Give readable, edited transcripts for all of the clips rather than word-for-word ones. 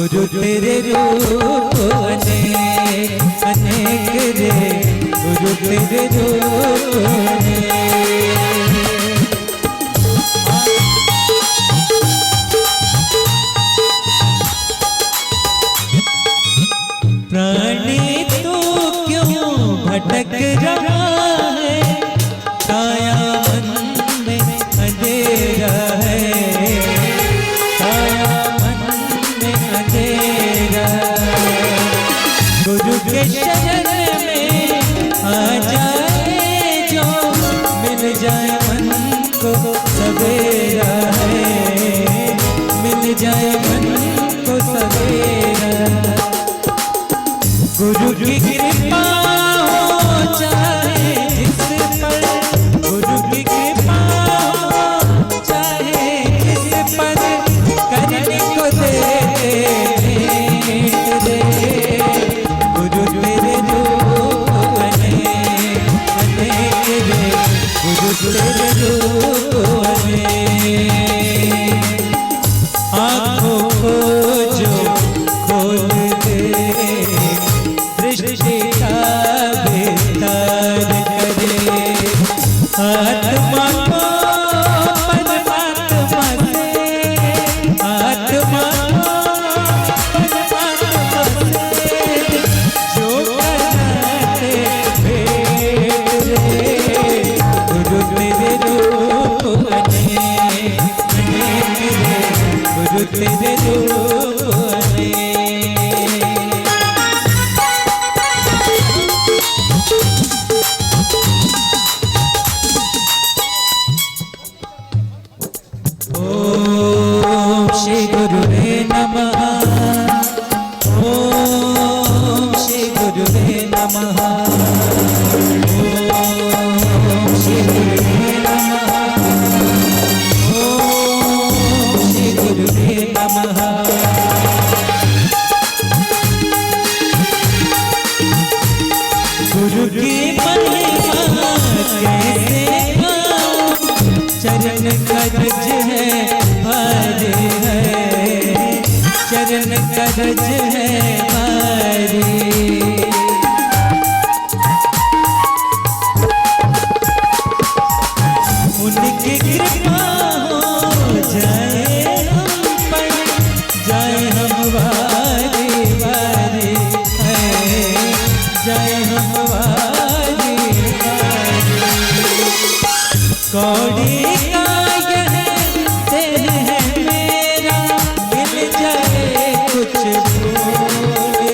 गुरु तेरे रूप अनेक अनेक रे, गुरु तेरे रूप अनेक। प्राणी तू क्यों भटक रहा है, काया मन में अंधेरा है, काया मन में अंधेरा। गुरु के शरण में आ जाए जो, मिल जाए मन को सवेरा है, मिल जाए मन को सवेरा। गुरु की कृपा हो चाहे जिस पर, गुरु की कृपा हो चाहे जिस पर, करने को दे रे। गुरु तेरे रूप अनेक अनेक रे, गुरु तेरे रूप अनेक। आँखों को जो खोल दे, दृष्टि का विस्तार करे, आत्मा को परमात्मा से, आत्मा को परमात्मा से जो कराते भेंट रे। गुरु तेरे रूप अनेक अनेक रे, गुरु तेरे रूप अनेक। ओम श्री गुरुवे नमः, ओम श्री गुरुवे नमः, ओम श्री गुरुवे नमः, ओम श्री गुरुवे नमः। गुरु की महिमा कैसे गाऊं, चरण कज है भारी है, चरण कज है भारी। उनकी कृपा हो जाए हम पर, जाए हम वारी वारी है, जाए हम वारी वारी। कौड़ी का यह दिल है मेरा, मिल जाए कुछ भूल दे।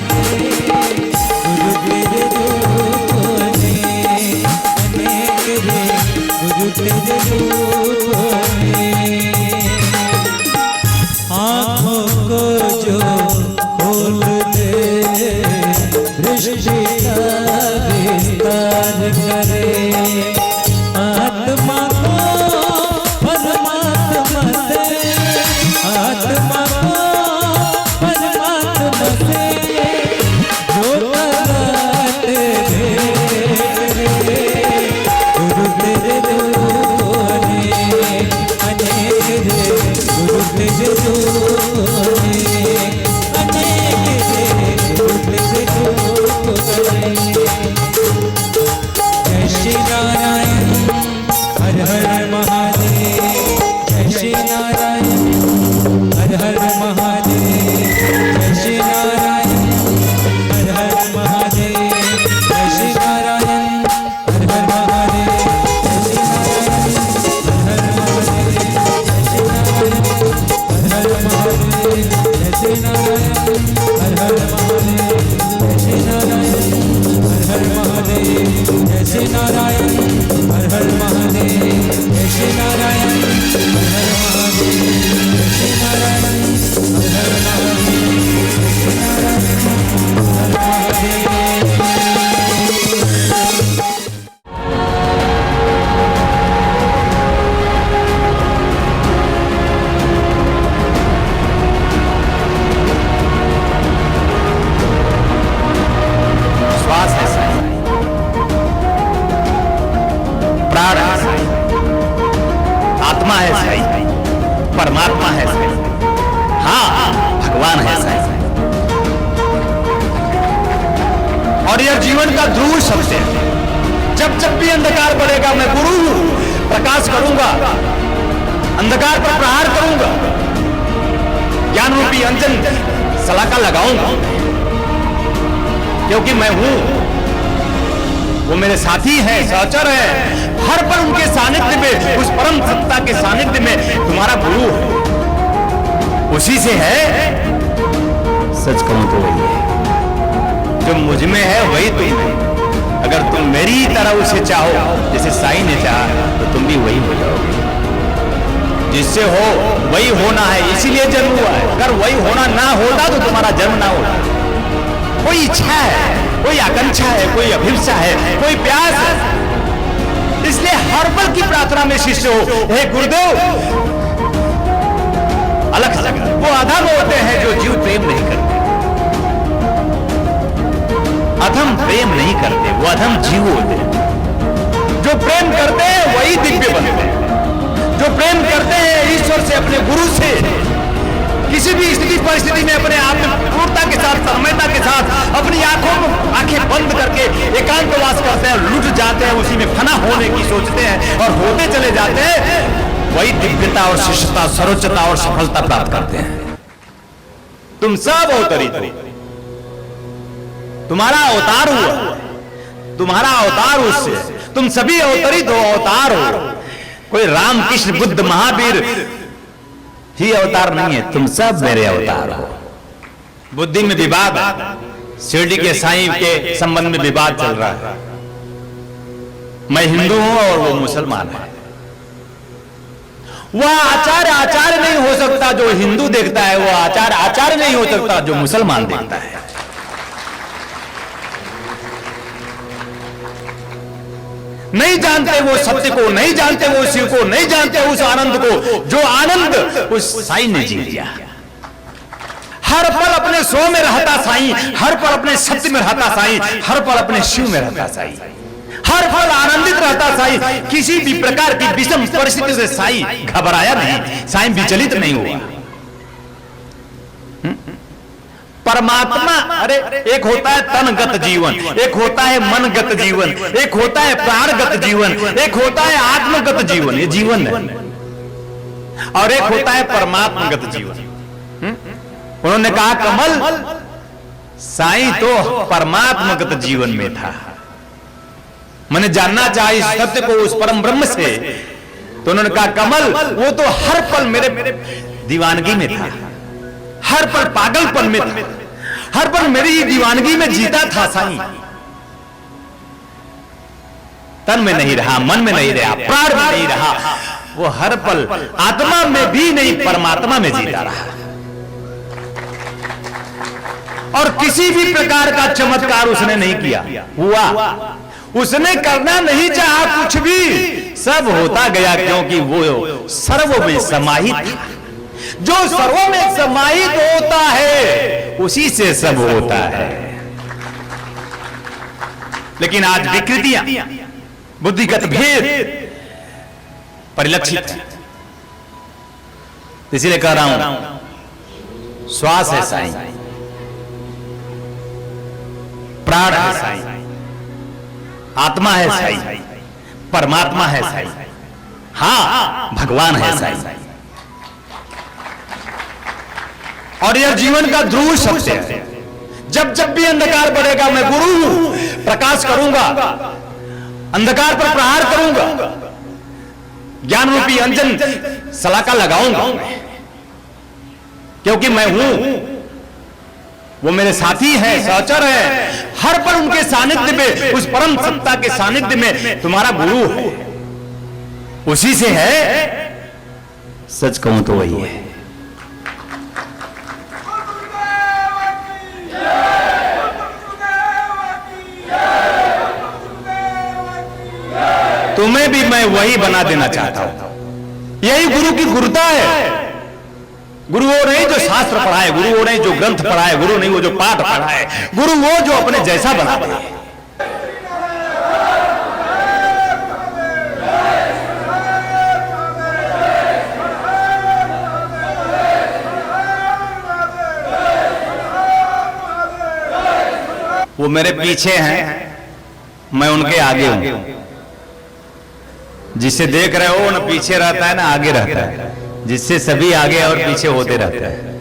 गुरु तेरे रूप अनेक अनेक रे, गुरु तेरे रूप अनेक। आँखों को जो खोल दे, दृष्टि का विस्तार करे, आत्मा को परमात्मा से, आत्मा को परमात्मा से जो कराते भेंट रे। गुरु तेरे रूप अनेक अनेक रे, गुरु तेरे रूप अनेक अनेक रे, गुरु तेरे रूप अनेक। जय श्री नारायण हर हर महादेव, जय श्री नारायण हर हर महादेव, जय श्री नारायण हर हर महादेव, जय श्री नारायण हर हर महादेव, जय श्री नारायण हर हर महादेव, जय श्री नारायण हर हर महादेव, जय श्री नारायण हर हर महादेव, जय श्री नारायण हर हर महादेव, जय श्री नारायण हर हर महादेव, जय श्री नारायण हर हर महादेव, जय श्री नारायण हर हर महादेव, जय श्री नारायण हर हर महादेव। श्वास है साईं, प्राण है साईं, आत्मा है साईं, परमात्मा है साईं, हाँ भगवान है साईं। और यह जीवन का ध्रुव सत्य है। जब जब भी अंधकार बढ़ेगा मैं गुरु हूं, प्रकाश करूंगा, अंधकार पर प्रहार करूंगा, ज्ञान रूपी अंजन सलाका लगाऊंगा, क्योंकि मैं हूं, वो मेरे साथी हैं, सहचर हैं। हर पल उनके सानिध्य में, उस परम सत्ता के सानिध्य में तुम्हारा गुरु है, उसी से है। सच कहूं तो वही है जो मुझ में है, वही तुम है। अगर तुम मेरी ही तरह उसे चाहो जैसे साईं ने चाहा, तो तुम भी वही हो जाओगे। जिससे हो वही होना है, इसीलिए जन्म हुआ है। अगर वही होना ना होता तो तुम्हारा जन्म ना होता। कोई इच्छा है, कोई आकांक्षा है, कोई अभिलाषा है, कोई प्यास है, इसलिए हर पल की प्रार्थना में शिष्य हो, हे गुरुदेव अलग अलग। वो अधम होते हैं जो जीव प्रेम नहीं करते, अधम प्रेम नहीं करते, वो अधम जीव होते हैं। जो प्रेम करते हैं वही दिव्य बनते हैं। जो प्रेम करते हैं ईश्वर से, अपने गुरु से, किसी भी स्थिति परिस्थिति में अपने आप में पूर्णता के साथ, तन्मयता के साथ, अपनी आंखें बंद करके एकांतवास करते हैं, लुट जाते हैं, उसी में फना होने की सोचते हैं और होते चले जाते हैं, वही दिव्यता और शिष्टता, सर्वोच्चता और सफलता प्राप्त करते हैं। तुम सब अवतरित, तुम्हारा अवतार हुआ, तुम्हारा अवतार उससे, तुम सभी अवतरित हो, अवतार हो। कोई राम कृष्ण बुद्ध महावीर ही अवतार नहीं है, तुम सब मेरे अवतार हो। बुद्धि में विवाद, शिरडी के साईं के संबंध में विवाद चल रहा है। मैं हिंदू हूं और वो मुसलमान है। वह आचार्य नहीं हो सकता जो हिंदू देखता है, वो आचार्य नहीं हो सकता जो मुसलमान देखता है। नहीं जानते वो सत्य को, नहीं जानते वो शिव को, नहीं जानते उस आनंद को, जो आनंद उस साईं ने जी लिया। हर पल अपने स्व में रहता साईं, हर पल अपने सत्य में रहता साईं, हर पल अपने शिव में रहता साईं, हर पल आनंदित रहता साईं। किसी भी प्रकार की विषम परिस्थिति से साईं घबराया नहीं, साईं विचलित नहीं हुआ। परमात्मा, अरे एक होता है तनगत जीवन, एक होता है मनगत जीवन, एक होता है प्राणगत जीवन, एक होता है आत्मगत जीवन, ये जीवन है, और एक होता है परमात्मगत जीवन। उन्होंने कहा कमल, साईं तो परमात्मगत जीवन में था। मैंने जानना चाहा इस सत्य को उस परम ब्रह्म से, तो उन्होंने कहा कमल, वो तो हर पल मेरे दीवानगी में था, हर पल पागलपन में था, हर पल मेरी ही दीवानगी में जीता था साईं। तन में नहीं रहा, मन में नहीं रहा, प्राण में नहीं रहा, वो हर पल आत्मा में भी नहीं, परमात्मा में जीता रहा। और किसी भी प्रकार का चमत्कार उसने नहीं किया, हुआ, उसने करना नहीं चाहा कुछ भी, सब होता गया, क्योंकि वो सर्व में समाहित था। जो सर्व में समाहित होता है उसी से सब होता है। लेकिन आज विकृतियां, बुद्धिगत भेद परिलक्षित है। इसीलिए कह रहा हूं, श्वास है साईं, प्राण है साईं, आत्मा है साईं, परमात्मा है साईं, हां भगवान है साईं। और यह जीवन का ध्रुव सत्य है। जब जब भी अंधकार बढ़ेगा मैं गुरु हूं, प्रकाश करूंगा, अंधकार पर प्रहार करूंगा, ज्ञान रूपी अंजन सलाका लगाऊंगा, क्योंकि मैं हूं, वो मेरे साथी हैं, सहचर हैं। हर पल उनके सानिध्य में, उस परम सत्ता के सानिध्य में तुम्हारा गुरु है, उसी से है। सच कहूं तो वही है। तुम्हें भी मैं वही बना देना चाहता हूं। यही गुरु की गुरुता है। गुरु वो नहीं जो शास्त्र पढ़ाए, गुरु वो नहीं जो ग्रंथ पढ़ाए, गुरु नहीं वो जो पाठ पढ़ाए, गुरु वो जो अपने जैसा बना दे। वो मेरे पीछे हैं, मैं उनके आगे हूं। जिसे देख रहे हो ना पीछे रहता है ना आगे रहता है, जिससे सभी आगे और पीछे होते रहते हैं।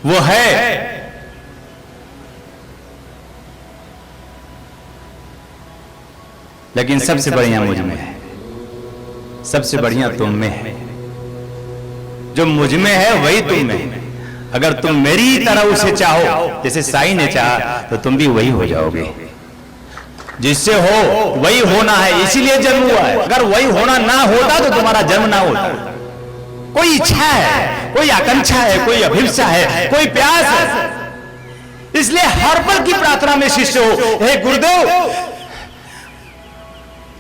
वो है लेकिन सबसे बढ़िया मुझ में है, सबसे बढ़िया तुम में है। जो मुझ में है वही तुम में है। अगर तुम मेरी तरह उसे चाहो जैसे साईं ने चाहा तो तुम भी वही हो जाओगे। जिससे हो वही होना है, इसीलिए जन्म हुआ है। अगर वही होना ना होता तो तुम्हारा जन्म ना होता। कोई इच्छा है, कोई आकांक्षा है, कोई अभिलाषा है, कोई प्यास है, इसलिए हर पल की प्रार्थना में शिष्य हो, हे गुरुदेव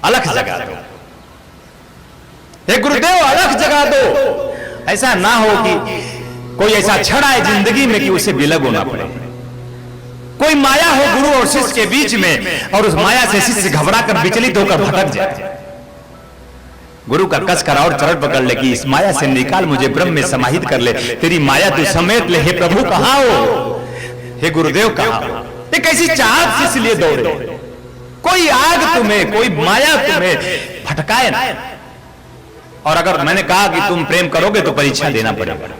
अलख जगा दो, हे गुरुदेव अलख जगा दो। ऐसा ना हो कि कोई ऐसा क्षण आए जिंदगी में कि उसे विलग होना पड़े। कोई माया हो गुरु और शिष्य के बीच में और उस माया से शिष्य घबरा कर विचलित होकर भटक जाए। गुरु का कस कर और चरण पकड़ ले कि इस माया से निकाल, मुझे ब्रह्म में समाहित कर ले, तेरी माया तू समेट ले। हे प्रभु कहां हो, हे गुरुदेव कहां हो। ये कैसी चाहत शिष्य लिए दौड़े। कोई आग तुम्हें, कोई माया तुम्हें भटकाए ना। और अगर मैंने कहा कि तुम प्रेम करोगे तो परीक्षा देना पड़ेगा।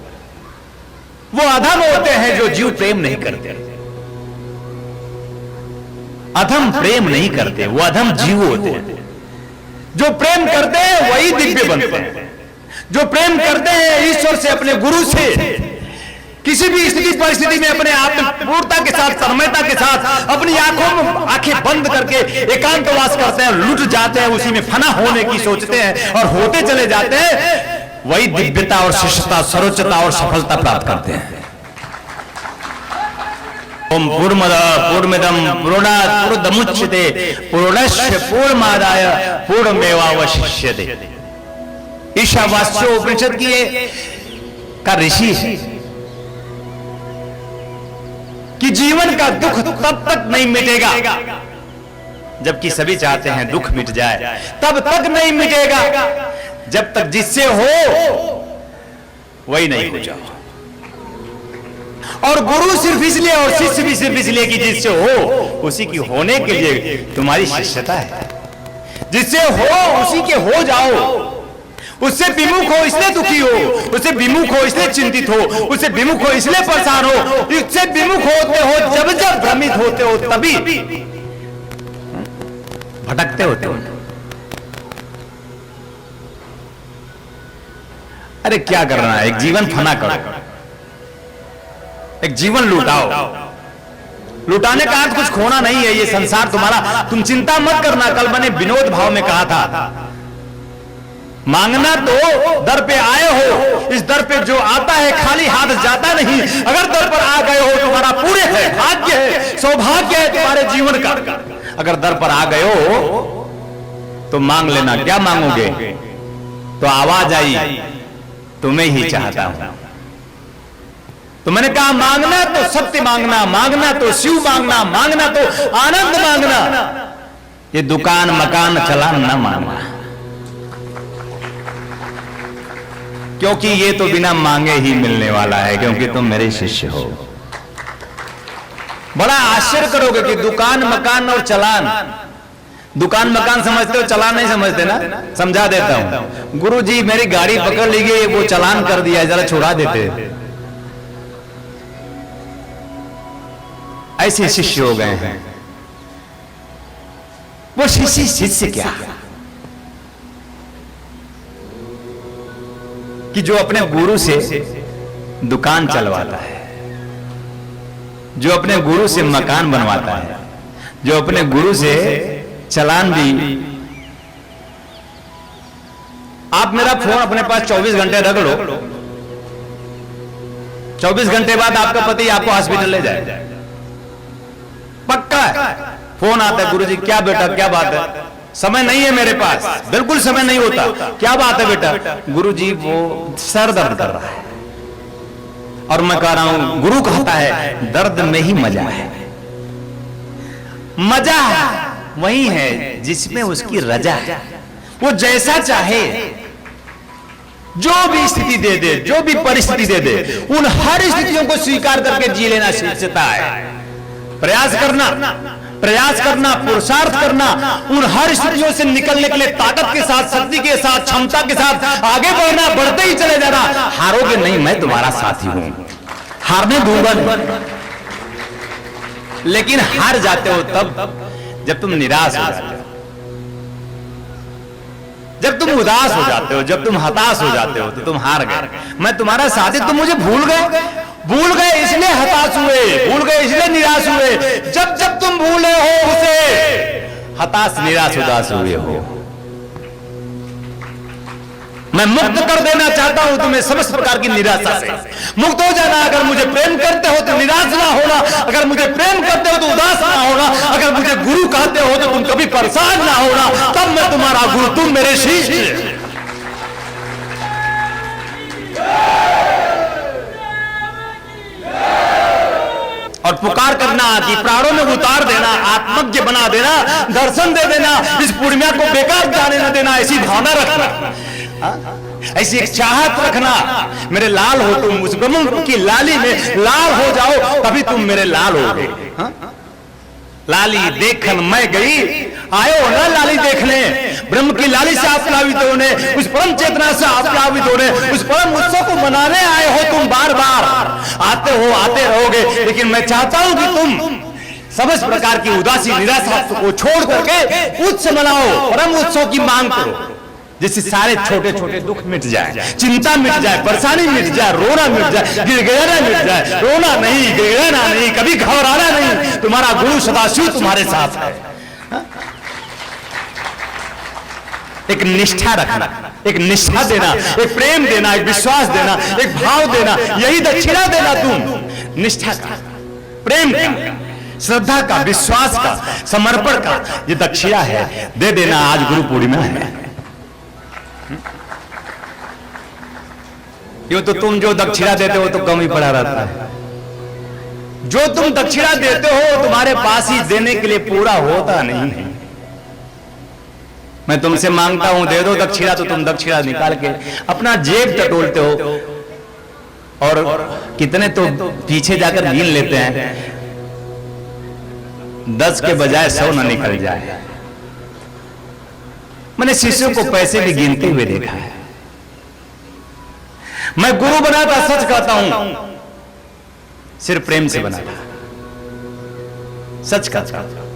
वो अधम होते हैं जो जीव प्रेम नहीं करते, अधम प्रेम नहीं करते, वो अधम जीव होते हैं। जो प्रेम करते हैं वही दिव्य बनते हैं। जो प्रेम करते हैं ईश्वर से, अपने गुरु से, किसी भी स्थिति परिस्थिति में अपने आप में पूर्णता के साथ, तन्मयता के साथ अपनी आंखों में आंखें बंद करके एकांतवास करते हैं, लुट जाते हैं, उसी में फना होने की सोचते हैं और होते चले जाते हैं। वही दिव्यता और शिष्टता, सर्वोच्चता और सफलता प्राप्त करते हैं। ओम पूर्णमदः पूर्णमिदं पूर्णात् पूर्णमुदच्यते पूर्णस्य पूर्णमादाय पूर्णमेवावशिष्यते। ईशावास्यो उपनिषद की का ऋषि है कि जीवन का दुख तब तक नहीं मिटेगा, जबकि सभी चाहते हैं दुख मिट जाए, तब तक नहीं मिटेगा जब तक जिससे हो वही नहीं हो जाओ। और गुरु सिर्फ इसलिए और शिष्य भी सिर्फ इसलिए कि जिससे हो उसी की होने के लिए तुम्हारी शिष्यता है। जिससे हो उसी के हो जाओ। उससे विमुख हो इसलिए दुखी हो, उससे विमुख हो इसलिए चिंतित हो, उससे विमुख हो इसलिए परेशान हो, इससे विमुख होते हो जब जब भ्रमित होते हो तभी भटकते होते हो। अरे क्या करना है, एक जीवन फना करो, एक जीवन लुटाओ। लुटाने का अर्थ कुछ खोना नहीं है, ये संसार तुम्हारा, तुम चिंता मत करना। कल मैंने विनोद भाव में कहा था, मांगना तो दर पे आए हो, इस दर पे जो आता है खाली हाथ जाता नहीं। अगर दर पर आ गए हो तुम्हारा पूरे है, भाग्य है, सौभाग्य है तुम्हारे जीवन का। अगर दर पर आ गए हो तो मांग लेना। क्या मांगोगे? तो आवाज आई, तुम्हें ही चाहता हूं। तो मैंने कहा मांगना तो सत्य मांगना, मांगना तो शिव मांगना, मांगना तो आनंद मांगना। ये दुकान मकान चलान ना मांगना, क्योंकि ये तो बिना मांगे ही मिलने वाला है, क्योंकि तुम मेरे शिष्य हो। बड़ा आश्चर्य करोगे कि दुकान मकान और चलान, दुकान मकान समझते हो, चलान नहीं समझते ना। समझा देता हूं। गुरुजी मेरी गाड़ी पकड़ ली गई, वो चलान कर दिया, जरा छुड़ा देते। ऐसे शिष्य हो गए हैं। वो शिष्य क्या कि जो अपने गुरु से दुकान चलवाता है, जो अपने गुरु से मकान बनवाता है, जो अपने गुरु से चलान भी। आप मेरा फोन अपने पास 24 घंटे रख लो, 24 घंटे बाद आपका पति आपको हॉस्पिटल ले जाए, पक्का है। फोन आता है, गुरुजी क्या बेटा क्या बात है? समय नहीं है मेरे पास, बिल्कुल समय नहीं होता। क्या बात है बेटा? गुरुजी वो सर दर्द कर रहा है। और मैं कह रहा हूं, गुरु कहता है दर्द में ही मजा है। मजा वही है जिसमें उसकी रजा है। वो जैसा चाहे, जो भी स्थिति दे दे, जो भी परिस्थिति दे दे, उन हर स्थितियों को स्वीकार करके जी लेना सीखता है। प्रयास करना, पुरुषार्थ करना, उन हर स्थितियों से निकलने के लिए ताकत के साथ, शक्ति के साथ, क्षमता के साथ आगे बढ़ना, बढ़ते ही चले जाना। हारोगे नहीं, मैं तुम्हारा साथी हूं, हारने दूंगा नहीं। लेकिन हार जाते हो तब जब तुम निराश हो जाते हो, जब तुम उदास हो जाते हो, जब तुम हताश हो जाते हो, तो तुम हार गए। मैं तुम्हारा साथी, तुम मुझे भूल गए इसलिए हताश हुए, भूल गए इसलिए निराश हुए। जब जब तुम भूले हो उसे, हताश, निराश, उदास हुए हो। मैं मुक्त कर देना चाहता हूं तुम्हें समस्त प्रकार की निराशा से। मुक्त हो जाना। अगर मुझे प्रेम करते हो तो निराश ना होना, अगर मुझे प्रेम करते हो तो उदास ना होना, अगर मुझे गुरु कहते हो तो तुम कभी परेशान ना होना। तब मैं तुम्हारा गुरु, तुम मेरे शिष्य। और पुकार करना कि प्राणों में उतार देना, आत्मज्ञ बना देना, दर्शन दे देना, इस पूर्णिमा को बेकार जाने न देना, ऐसी भावना रखना, ऐसी एक चाहत रखना। मेरे लाल हो तुम, उस ब्रह्म की लाली में लाल हो जाओ, तभी तुम मेरे लाल होगे। लाली देखन मैं गई, आयो ना लाली देखने। ब्रह्म की लाली से आप प्लावित होने, उस परम चेतना से आप प्लावित होने, उस परम उत्सव को मनाने आए हो तुम। बार बार आते हो, आते रहोगे, लेकिन मैं चाहता हूं कि तुम समस्त प्रकार की उदासी, निराशा को छोड़ करके उत्सव मनाओ, परम उत्सव की मांग करो, जिससे सारे छोटे छोटे दुख मिट जाए, चिंता मिट जाए, परेशानी मिट जाए, रोना मिट जाए, गिड़गिड़ाना मिट जाए। रोना नहीं, गिड़गिड़ाना नहीं, कभी घबराना नहीं। तुम्हारा गुरु सदाशिव तुम्हारे साथ है। एक निष्ठा रखना, एक निष्ठा देना, एक प्रेम देना, एक विश्वास देना, एक भाव देना, यही दक्षिणा देना। तुम निष्ठा का, प्रेम का, श्रद्धा का, विश्वास का, समर्पण का ये दक्षिणा है, दे देना। आज गुरु पूर्णिमा है। यो तो तुम जो दक्षिणा देते हो तो कम ही पड़ा रहता है। जो तुम दक्षिणा देते हो तुम्हारे पास ही देने के लिए पूरा होता नहीं है। मैं तुमसे मांगता हूं, दे दो दक्षिणा, तो तुम दक्षिणा निकाल के अपना जेब टटोलते हो और कितने तो पीछे जाकर गिन लेते हैं, 10 के बजाय 100 न निकल जाए। मैंने शिष्यों को पैसे भी गिनते हुए देखा है। मैं गुरु बना था, सच कहता हूं, सिर्फ प्रेम से बना था, सच कहता हूं।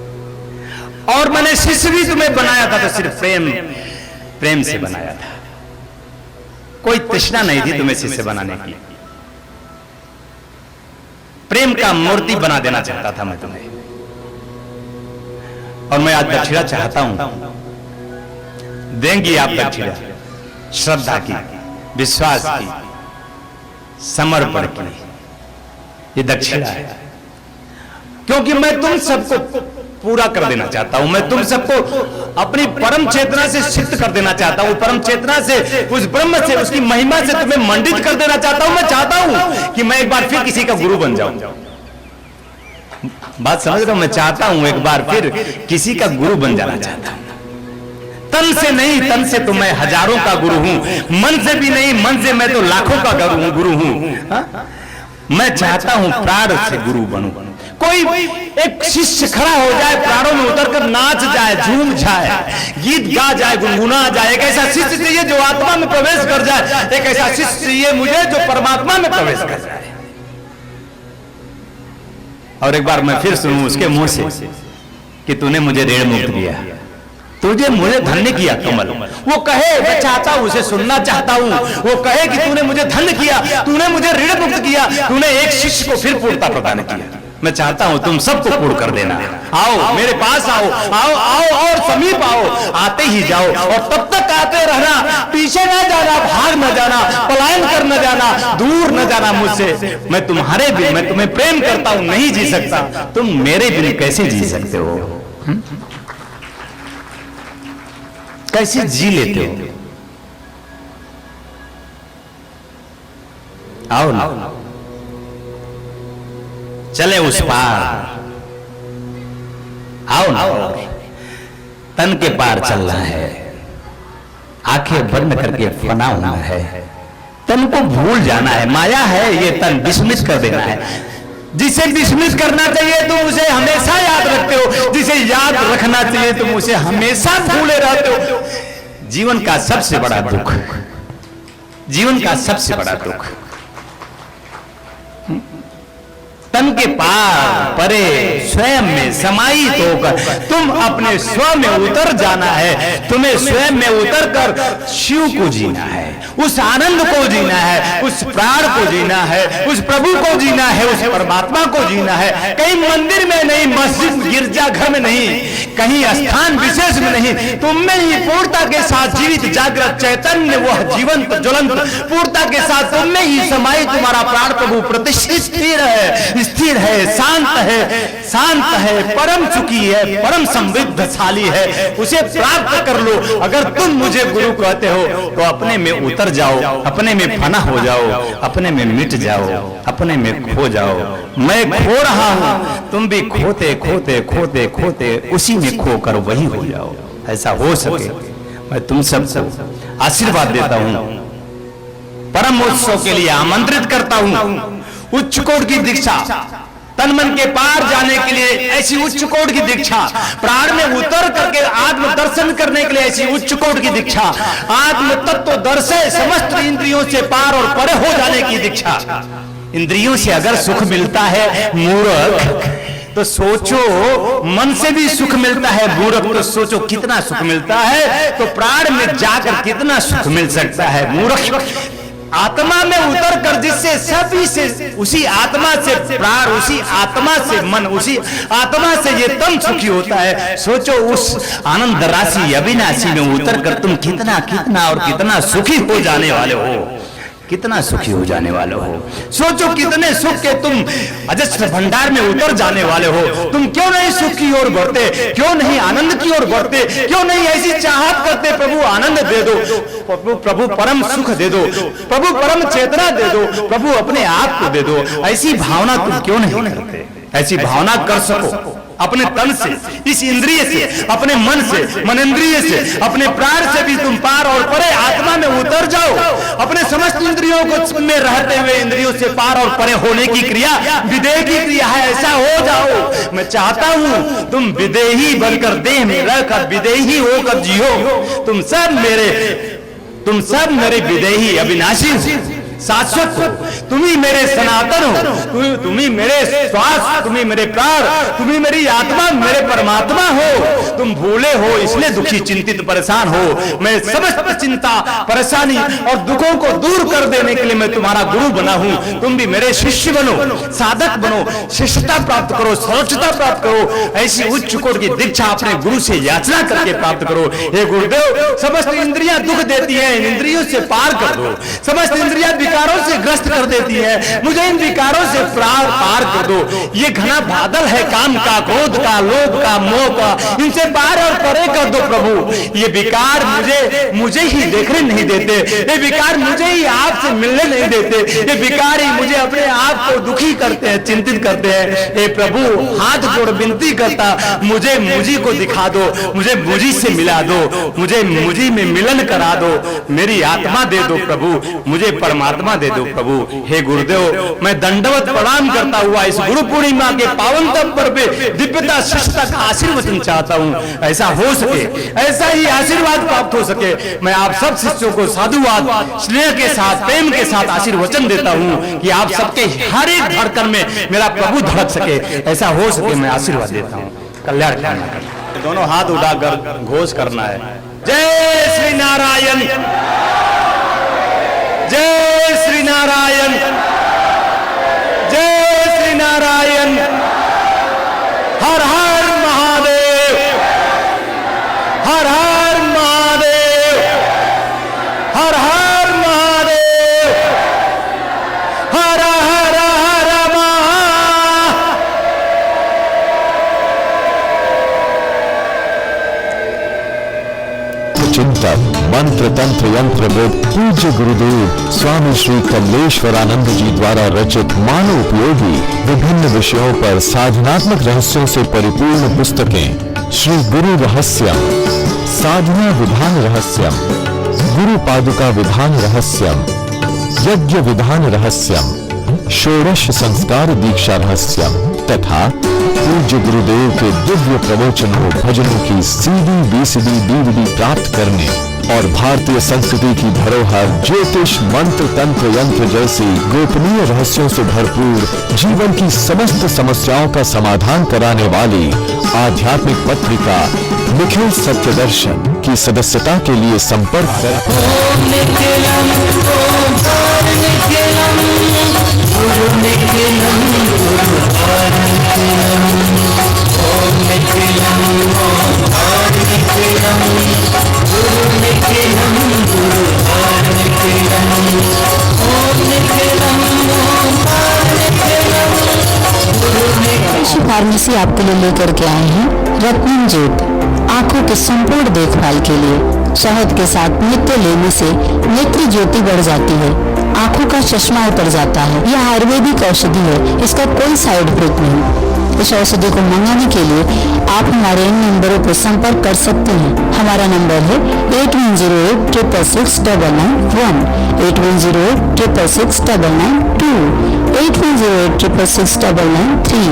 और मैंने शिष्य भी तुम्हें बनाया था तो सिर्फ प्रेम से बनाया था। कोई तृष्णा नहीं थी तुम्हें शिष्य बनाने की। प्रेम का मूर्ति बना देना चाहता था मैं तुम्हें। और मैं आज दक्षिणा चाहता हूं, देंगी आप दक्षिणा, श्रद्धा की, विश्वास की, समर्पण की, ये दक्षिणा है। क्योंकि मैं तुम सबको पूरा कर देना चाहता हूं। मैं तुम सबको अपनी परम चेतना से सिद्ध कर देना चाहता हूं। परम चेतना से, उस ब्रह्म से, उसकी महिमा से तुम्हें मंडित कर देना चाहता हूं। मैं चाहता हूं कि मैं एक बार फिर किसी का गुरु बन जाऊं। बात समझ रहे हो? मैं चाहता हूं एक बार फिर किसी का गुरु बन जाना चाहता हूं। तन से नहीं, तन से तो मैं हजारों का गुरु हूं। मन से भी नहीं, मन से मैं तो लाखों का गुरु हूं। मैं चाहता हूं प्राण से गुरु बनूं। कोई एक शिष्य खड़ा हो जाए, प्राणों में उतरकर नाच जाए, झूम जाए, गीत गा जाए, गुनगुना जाए। एक ऐसा शिष्य चाहिए जो आत्मा में प्रवेश कर जाए। एक ऐसा शिष्य चाहिए मुझे जो परमात्मा में प्रवेश कर जाए। और एक बार मैं फिर सुनूं उसके मुंह से कि तूने मुझे ऋण मुक्त किया, तुझे मुझे धन्य किया कमल। वो कहे, मैं चाहता हूं, उसे सुनना चाहता हूं। वो कहे कि तूने मुझे धन्य किया, तूने मुझे ऋण मुक्त किया, तूने एक शिष्य को फिर पूर्णता प्रदान किया। मैं चाहता हूं तुम सबको पूर्ण कर देना। आओ मेरे पास, आओ आओ आओ और समीप आओ, आते ही जाओ और तब तक आते रहना। पीछे न जाना, भाग न जाना, पलायन कर न जाना, दूर न जाना मुझसे। मैं तुम्हारे बिन, मैं तुम्हें प्रेम करता हूं, नहीं जी सकता। तुम मेरे बिन कैसे जी सकते हो? कैसे जी लेते हो? आओ ना, चले उस पार। आओ ना, तन के पार चलना है। आंखें बंद करके फना होना है, तन को भूल जाना है। माया है ये तन, डिसमिस कर देना है। जिसे डिसमिस करना चाहिए तुम उसे हमेशा याद रखते हो, जिसे याद रखना चाहिए तुम उसे हमेशा भूले रहते हो। जीवन का सबसे बड़ा दुख, जीवन का सबसे बड़ा दुख, तन के पार परे स्वयं में समाहित होकर तुम अपने स्व में उतर जाना है। तुम्हें स्वयं में उतर कर शिव को जीना है, उस आनंद को जीना है, उस प्राण को जीना है, उस प्रभु को जीना है, उस परमात्मा को जीना है। कहीं मंदिर में नहीं, मस्जिद गिरजा घर में नहीं, कहीं स्थान विशेष में नहीं, तुम में ही पूर्णता के साथ जीवित जागृत चैतन्य वह जीवंत ज्वलंत पूर्णता के साथ तुम में ही समाहित तुम्हारा प्राण प्रभु प्रतिष्ठित स्थिर है, शांत है, परम सुखी है, परम समृद्धशाली है। उसे प्राप्त कर लो। अगर तुम मुझे गुरु कहते हो तो अपने में उतर जाओ, अपने में फना हो जाओ, अपने में मिट जाओ, अपने में खो जाओ। मैं खो रहा हूं, तुम भी खोते खोते खोते खोते उसी में खोकर वही हो जाओ। ऐसा हो सके मैं तुम सबको आशीर्वाद देता हूं, परम उत्सव के लिए आमंत्रित करता हूं। उच्च कोट की दीक्षा, तन मन के पार जाने के लिए ऐसी उच्च कोट की दीक्षा, प्राण में उतर करके आत्म दर्शन करने के लिए ऐसी उच्च कोट की दीक्षा, आत्म तत्व दर्शन समस्त इंद्रियों से पार और परे हो जाने की दीक्षा। इंद्रियों से अगर सुख मिलता है मूर्ख तो सोचो मन से भी सुख मिलता है मूर्ख, तो सोचो कितना सुख मिलता है। तो प्राण में जाकर कितना सुख मिल सकता है मूर्ख। आत्मा में उतर कर जिससे सभी से, उसी आत्मा से प्राण, उसी आत्मा से मन, उसी आत्मा से ये तन सुखी होता है। सोचो उस आनंद राशि अविनाशी में उतर कर तुम कितना कितना और कितना सुखी हो जाने वाले हो, कितना सुखी हो जाने वाले हो। सोचो कितने सुख के तुम अजस्र भंडार में उतर जाने वाले हो। तुम क्यों नहीं सुख की ओर बढ़ते, क्यों नहीं आनंद की ओर बढ़ते, क्यों नहीं ऐसी चाहत करते प्रभु आनंद दे दो, प्रभु परम सुख दे दो, प्रभु परम चेतना दे दो, प्रभु अपने आप को दे दो। ऐसी भावना तुम क्यों नहीं करते? ऐसी भावना कर सको अपने तन से, इस इंद्रिय से, अपने मन से, मनोन्द्रिय से, अपने प्राण से भी तुम पार और परे आत्मा में उतर जाओ। अपने समस्त इंद्रियों को में रहते हुए इंद्रियों से पार और परे होने की क्रिया विदेह की क्रिया है। ऐसा हो जाओ। मैं चाहता हूं तुम विदेही बनकर देह में रहकर विदेही होकर जियो। तुम सब मेरे विदेही अविनाशी शाश्वत हो। तुम ही मेरे सनातन हो, तुम ही मेरे श्वास, तुम ही मेरे प्राण, तुम ही मेरी आत्मा, मेरे परमात्मा हो। तुम भूले हो इसलिए दुखी चिंतित परेशान हो। मैं समस्त चिंता परेशानी और दुखों को दूर कर देने के लिए मैं तुम्हारा गुरु बना हूं। तुम भी मेरे शिष्य बनो, साधक बनो, शिष्यता प्राप्त करो, सर्वोच्चता प्राप्त करो। ऐसी उच्च कोटि की दीक्षा अपने गुरु से याचना करके प्राप्त करो। हे गुरुदेव, समस्त इंद्रियां दुख देती हैं, इन इंद्रियों से पार कर दो। समस्त इंद्रियां विकारों से ग्रस्त कर देती है, मुझे इन विकारों से पार कर दो। ये घना बादल है काम का, क्रोध का, लोभ का, मोह का, इनसे पार और परे कर दो प्रभु। ये विकार मुझे ही देखने नहीं देते, ये विकार मुझे ही आपसे मिलने नहीं देते, ये विकार ही मुझे अपने आप को दुखी करते हैं, चिंतित करते हैं। हे प्रभु, हाथ जोड़ विनती करता, मुझे मुझी को दिखा दो, मुझे मुझी से मिला दो, मुझे मुझी में मिलन करा दो। मेरी आत्मा दे दो प्रभु, मुझे परमात्मा दे दो प्रभु। हे गुरुदेव, मैं दंडवत प्रणाम करता हुआ इस गुरु पूर्णिमा के पावन तत्पर पे दिव्यता शिष्टता का आशीर्वचन चाहता हूँ। ऐसा हो सके, ऐसा ही आशीर्वाद प्राप्त हो सके। मैं आप सब शिष्यों को साधुवाद, स्नेह के साथ, प्रेम के साथ आशीर्वचन देता हूँ कि आप सबके हर एक धड़कन में मेरा प्रभु धड़क सके। ऐसा हो सके मैं आशीर्वाद देता हूँ। कल्याण करना है। दोनों हाथ उठाकर घोष करना है, जय श्री नारायण, जय श्री नारायण, जय श्री नारायण। हर हर महादेव, हर हर महादेव, हर हर महादेव, हर हर हर महा। चिंतक मंत्र तंत्र यंत्र वेद पूज्य गुरुदेव स्वामी श्री कमलेश्वरानंद जी द्वारा रचित मानव उपयोगी विभिन्न विषयों पर साधनात्मक रहस्यों से परिपूर्ण पुस्तकें श्री गुरु रहस्यम, साधना विधान रहस्यम, गुरु पादुका विधान रहस्यम, यज्ञ विधान रहस्यम, षोडश संस्कार दीक्षा रहस्यम तथा पूज्य गुरुदेव के दिव्य प्रवचनों भजनों की सीडी वीसीडी डीवीडी प्राप्त करने और भारतीय संस्कृति की धरोहर ज्योतिष मंत्र तंत्र यंत्र जैसी गोपनीय रहस्यों से भरपूर जीवन की समस्त समस्याओं का समाधान कराने वाली आध्यात्मिक पत्रिका निखिल सत्य दर्शन की सदस्यता के लिए संपर्क करें। फार्मेसी आपके लिए लेकर के आए हैं रत्नम ज्योत। आंखों के संपूर्ण देखभाल के लिए शहद के साथ नित्य लेने से नेत्र ज्योति बढ़ जाती है, आंखों का चश्मा उतर जाता है। यह आयुर्वेदिक औषधि है, इसका कोई साइड इफेक्ट नहीं। इस औषधि को मंगाने के लिए आप हमारे इन नंबरों पर संपर्क कर सकते हैं। हमारा नंबर है 8108666991, 8108666992, 8108666993,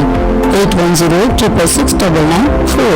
8108666994।